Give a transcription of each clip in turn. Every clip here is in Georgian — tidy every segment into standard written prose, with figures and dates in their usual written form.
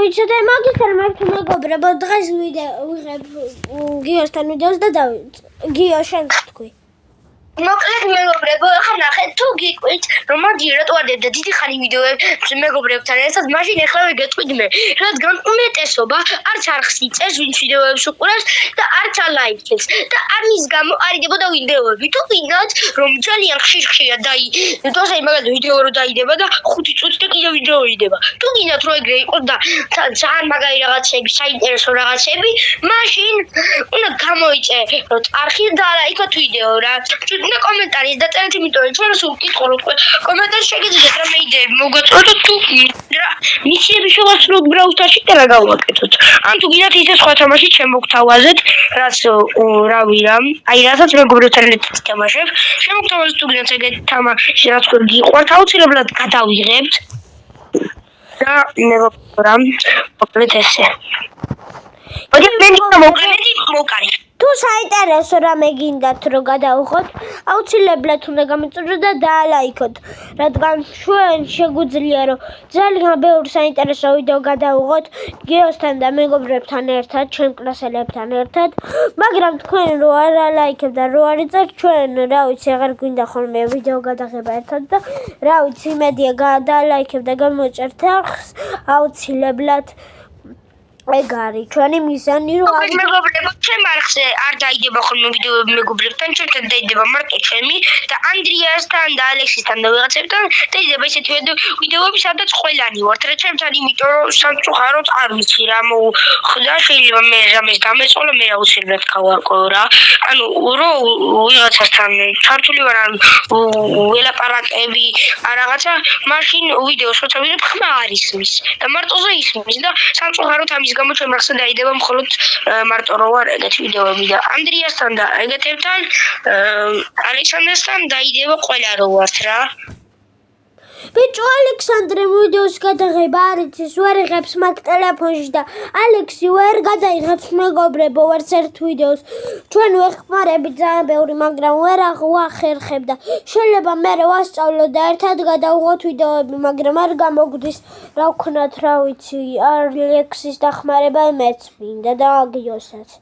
მოიცადე მაგისტრ მართ მეგობრებო დღეს ვიღებ გიოსთან ვიდეოს და გიო შენ თქვი მოკლედ მეგობრებო ახლა ნახეთ თუ გიყვით რომ მაგ რატო ვარდებდა დიდი ხანი ვიდეოებს მეგობრებთან ერთად მაშინ ახლა ვეგეთქვით მე რადგან უმეტესობა არც არ ხსიწეს ვინც ვიდეოებს უყურებს და არც არ ლაიქებს და ამის გამო არ იდებოდა ვიდეოები თუ გინდათ რომ ძალიან ხშირად თორსა მაგალითად ვიდეო რო დაიდება და 5 წუთი და კიდე ვიდეო იდება თუ გინდათ რომ ეგრე იყოს და ძალიან მაგარი რაღაცები საინტერესო რაღაცები მაშინ უნდა გამოიწეროთ არხი და ლაიქოთ ვიდეო რა და კომენტარის დაწერეთ იმიტომ რომ ჩვენ სულ ვკითხულობ კომენტარში შეგიძლიათ რამე იდეები მოგაწოდოთ თუ რა მისიების შევასრულოთ ბრაუზერში და რა გავაკეთოთ ან თუ გინდათ ისე სხვა თამაში შემოგთავაზეთ რაც რავი რამ აი რასაც მეგობრებთან ერთად თამაშებ შემოგთავაზეთ თუ გინდათ ეგეთი თამაში რაც გიყვართ აუცილებლად გადავიღებთ და მეგობრებო მოკლედ ესე მოკარი თუ საინტერესო რამე გინდათ რომ გადავხოთ, აუცილებლად უნდა გამიწოდოთ და დაალაიქოთ, რადგან ჩვენ შეგვიძლია რომ ძალიან ბევრი საინტერესო ვიდეო გადავხოთ გიოსთან და მეგობრებთან ერთად, ჩემ კლასელებთან ერთად, მაგრამ თქვენ რო არ ალაიქებთ და რო არ იწერთ, ჩვენ რა ვიცი, აღარ გვინდა ხოლმე ვიდეო გადაღება ერთად და რა ვიცი, იმედია გადაალაიქებთ და გამოიწერთ არხს, აუცილებლად ეგ არის ჩვენი მიზანი რომ მეგობრებო ჩემ არხზე არ დაიდება ხოლმე ვიდეოები მეგობრებთან ჩვენთან დაიდება მარტო ჩემი და ანდრიასთან და ალექსისთან და ვიღაცებთან დაიდება ისეთი ვიდეოები სადაც ყველანი ვართ რა ჩემთან იმიტომ რომ სამწუხაროდ არ ვიცი რა მოხდა შეიძლება მე რამეს დამეწოლა მე აუცილებლად გავარკვევ რა ანუ რო ვიღაცასთან ჩართული ვარ ან ველაპარაკები ან რაღაცა მაშინ ვიდეოს როცა ვიღებ ხმა არ ისმის და მარტოზე ისმის და სამწუხაროდ ამის გამო ჩვენ ახლა დაიდება მხოლოდ მარტო რო ვარ ეგეთ ვიდეოები და ანდრიასთან და ეგეთებთან ალექსანდრესთან დაიდება ყველა რო ვართ რა ბიჭო ალექსანდრე ვიდეოს გადაღება არ იცის ვერ იღებს მაგ ტელეფონში და ალექსი ვერ გადაიღებს მეგობრებო ვერც ერთ ვიდეოს ჩვენ ვეხმარებით ძალიან ბევრი მაგრამ ვერ ვახერხებ და შეიძლება მე ვასწავლო და ერთად გადავღოთ ვიდეოები მაგრამ არ გამოგვდის რა ვქნათ რა ვიცი ალექსის დახმარება მეც მინდა და გიოსაც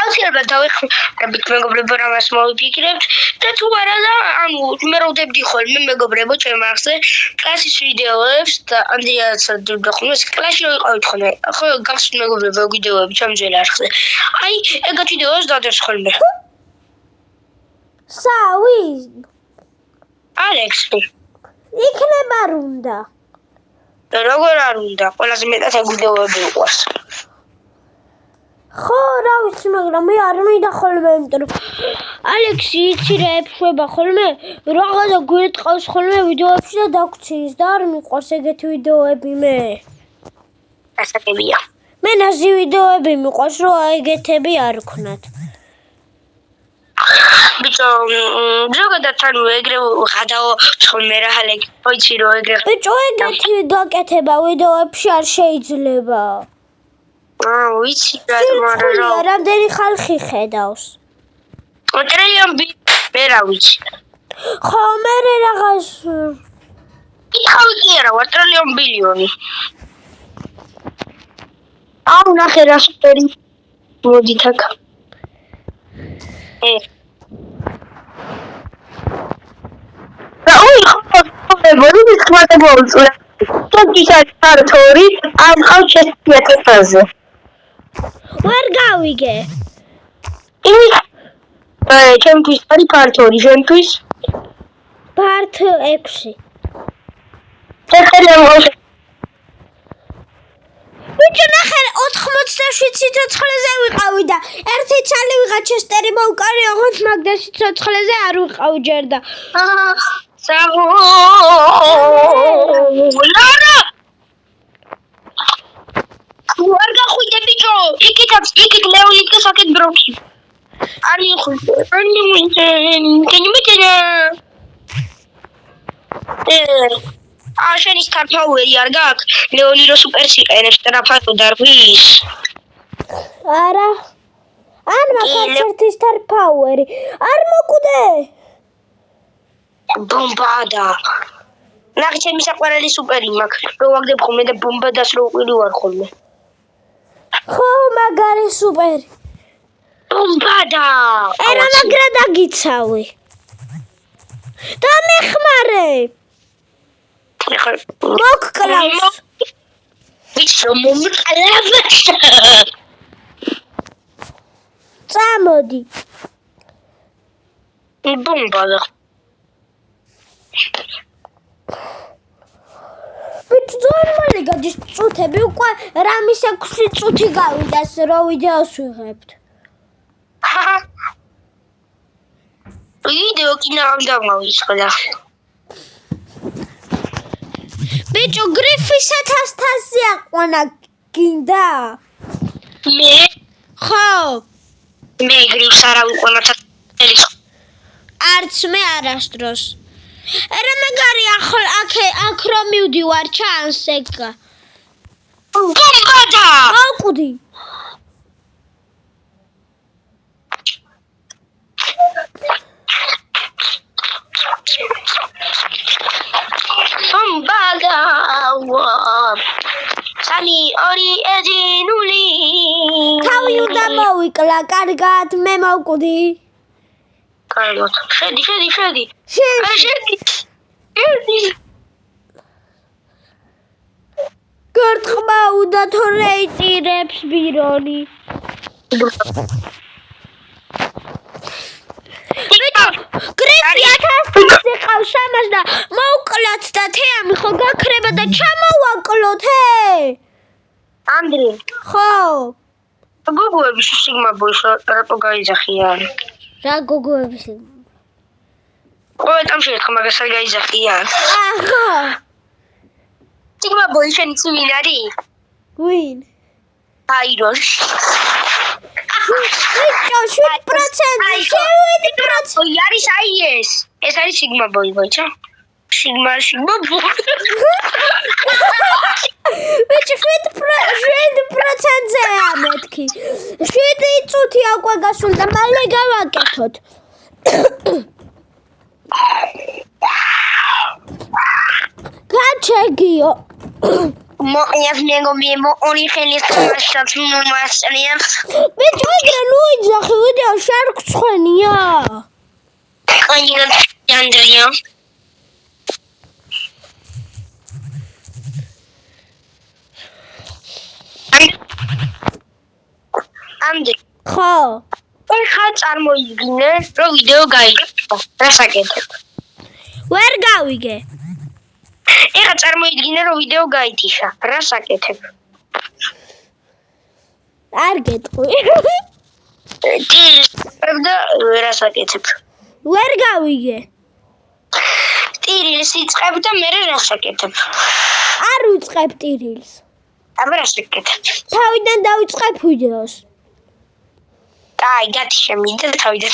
აუცილებლად დავეხმარებით მეგობრებო რამას მოვიფიქრებთ და თუ არა და ანუ მე რო ვდებდი ხოლმე მეგობრებო ჩემ არხზე კლასის ვიდეოებს და ანდრიასაც დავხმო ეს კლასში რო ვიყავით ხოლმე ხო გახსოვთ მეგობრებო ვიდეოები ჩემ ძველ არხზე აი ეგეთ ვიდეოებს დავდებს ხოლმე სავი ალექსი იქნება არ უნდა როგორ არ უნდა ყველაზე მეტად ეგ ვიდეოები უყვარს ხო რა ვიცი მაგრამ მე არ მინდა ხოლმე იმიტომ რომ ალექსი იცი რა ეფშვება ხოლმე რაღაცა გვირტყავს ხოლმე ვიდეოებში და დაგვრცის და არ მიყვარს ეგეთი ვიდეოები მე ასაკებია მე ნაზი ვიდეოები მიყვარს რომ ეგეთები არ ვქნათ ბიჭო ზოგადად ანუ ეგრე ხადაო ხოლმე რა ალექსი ვიცი რომ ეგრე ბიჭო ეგეთი გაკეთება ვიდეოებში არ შეიძლება ვიცი რა მაგრამ რამდენი ხალხი ხედავს ოტრილიონ მე რა ვიცი ხო მე რაღაც ხალხი არა ოტრილიონ ბილიონი აუ ნახე რა სუპერი მოდით აქ აუ ხო მოდი ხმატებულს თორკისა ქართორი ამ ხალხში ვერ გავიგე ჩემთვის არის ქართორი ჩემთვის ფართ 6 ბიჭო ნახე 87 სიცოცხლეზე ვიყავი და ერთი ცალი ვიღა ჩესტერი მოვკარი ოღონდ მაგდა სიცოცხლეზე არ ვიყავი ჯერ და ლარა ვარ გახვიდე ბიჭო იქით ლეონიდ გასაკეთ ბროქი არი ხვიდე შენი star power-ი არ გაქვს ლეონიდო სუპერს იყენებს ტრაფატო დარბის არა ან მაგაც ერთი star power-ი არ მოკვდე ბომბადა ნახე ჩემი საყვარელი სუპერი მაქვს. რო ვაგდებ ხოლმე და ბომბა დასროყვილი ვარ ხოლმე. ხო, მაგარი სუპერი. ბომბადა. ერა მაგრა დაგიცავი. და მეხმარე. მოგკლავს. ვიცი მომკლავს. წამოდი. ბომბადა. ბიჭ ძორმალი გადის წუთები უკვე რამის 6 წუთი გავიდას რო ვიდეოს ვიღებთ. ვიდეო კინოამ დამავიწყდა. ბიჭო გრიფის 1000 აყვანა გინდა? მე ხო. მე გრიფს არა ვიყვანა თელს. არც მე არასდროს. ერა მაგარი აქ რომ მივდივარ ჩანს ეგ. ბომბადა. მოვკვდი. ბომბადა. სალი ორი ერთი ნული. თავი უნდა მოვიკლა, კარგად, მე მოვკვდი. კარგად. შედი. შედი. გორთხმა უნდა თორე იწირებს ბირონი. გრიფი 1000 ყავს ამას და მოვკლათ და თეამი ხო გაქრება და ჩამოვაკლოთ ანდრე. ხო. გოგოების სიგმა ბოის რატო გაიძახია? რა გოგოების? ყოველ წამში ერთხელ მაგას არ გაიძახია. აჰა. სიგმა ბოი შენ იცი ვინ არის? ვინ? აირონ. ბიჭო 7%. 7%. ოი არის აი ეს. ეს არის სიგმა ბოი, ბოჭა. სიგმა ბოი. ბიჭო 7%-ზე ამეთქი. 7 წუთი უკვე გასულდა, მალე გავაკეთოთ. გაჩეგიო. მოიას მეგობიებო, ორი ხელის მასშტაბს მომასწრებს. ბიჭო ეგრე ნუ იძახი, ვიდეო შარკცხენია. კანიდან ანდრია. ანდრე. ხო. ეხა წარმოიდგინე, რომ ვიდეო გაიგო. რას აკეთებ? ვერ გავიგე. ეხა წარმოიდგინე, რომ ვიდეო გაითიშა. რას აკეთებ? არ გეტყვი. და რას აკეთებ? ვერ გავიგე. ტირილს იწყებ და მე რას აკეთებ? არ ვიწყებ ტირილს. აბა რას აკეთებ? თავიდან დავიწყებ ვიდეოს. აი, გათიშე მინდა თავიდან.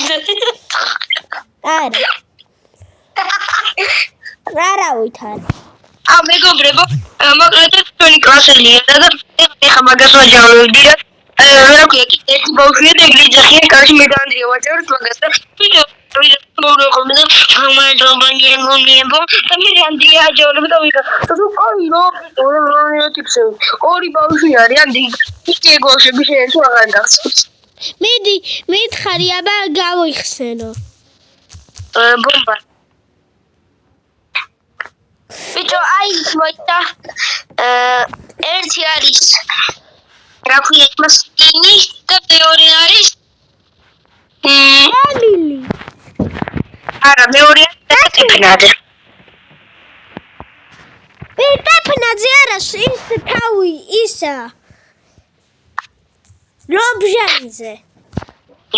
არა. რარავით არის. მეგობრებო, მოკლედ ჩვენი კლასელია და ეხა მაგას ვაჯამებდი და რა ქვია, ერთი ბავშვია და ეგრე იძახიან, კარში მე და ანდრია ვაჯამებთ მაგას და ვიდეო მოვიყვები და გამარჯობა და მე ანდრია აჯამებ და ვიღა. აი, რა ტიპსები. ორი ბავშვი არის, ანდრი. ისე ბავშვები შეიძლება თუ აღარ გახსოვს. მიდი, მითხარი, აბა გავიხსენო. ბომბა. ბიჭო, აი მოიცა. ერთი არის რა ქვია, მასკინი და მეორე არის ემილი. არა, მეორე არის ტეფნაძე. ტეფნაძე არა, ის თავი ისა. რობჟანზე.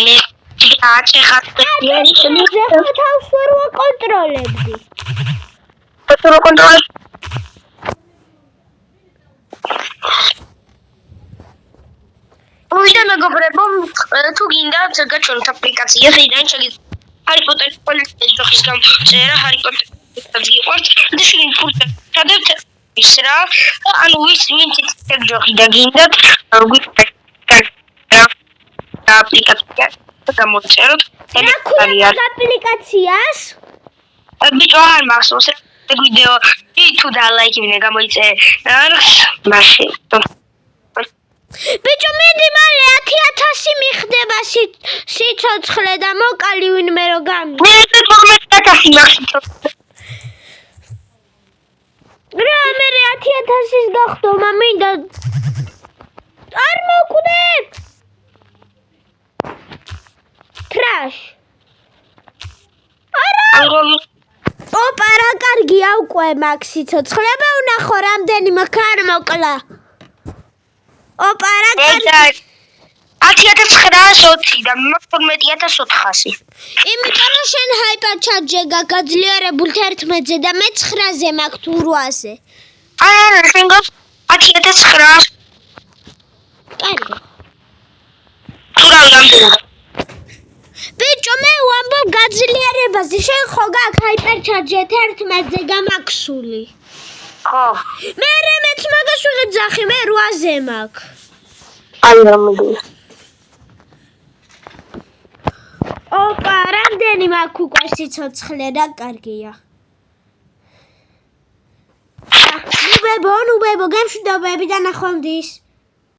მე აჭეხატი თავს ვერ ვაკონტროლებდი. რა კონტროლ? ვიდა მეგობრებო, თუ გინდათ გაჩვენოთ აპლიკაცია, შეიძლება შეგიძლიათ ჰარი პოტერის პოლიტიკის ჯოხის გამწერა, ჰარი პოტერის გიყვართ და შეგიძლიათ ფურცად ჩადებთ ის რა, ანუ ვინც ეგ ჯოხი და გინდათ, გვიყვართ აპლიკაცია გამოწეროთ. რა ქვია აპლიკაციას? ბიჭო არ მახსოვს. ვიდეო თუ დალაიქებინე გამოიწერე მაშინ ბიჭო მიდი მალე 10,000 მიხდება სიცოცხლე და მოკალი ვინმე რო გამი მე 12,000 მახსოვს რა მე 10,000-ის გახდომა მინდა არ მოკვდე ტრაშ ოპა რა კარგია უკვე მაგ სიცოცხლება ვნახო რამდენი მაქარ მოკლა ოპა რა კარგი 10,920 და 12,400 იმიტომ რომ შენ ჰაიპერჩარჯე გაგაძლიერებულ 11-ზე და მე 9-ზე მაქვს თუ 8-ზე არა შენ გავს 10,900 კარგი თუ რა გამდენა ბიჭო მე ვამბობ გაძლიერებაზე შენ ხო გაქვს ჰაიპერჩარჯე 11-ზე გამაქსული ხო მე მეც მაგას ვიღებ ძახი მე 8-ზე მაქვს აი რამოდი ოპა რამდენი მაქვს უკვე სიცოცხლე რა კარგია ნუბებო გემშვიდობები და ნახვამდის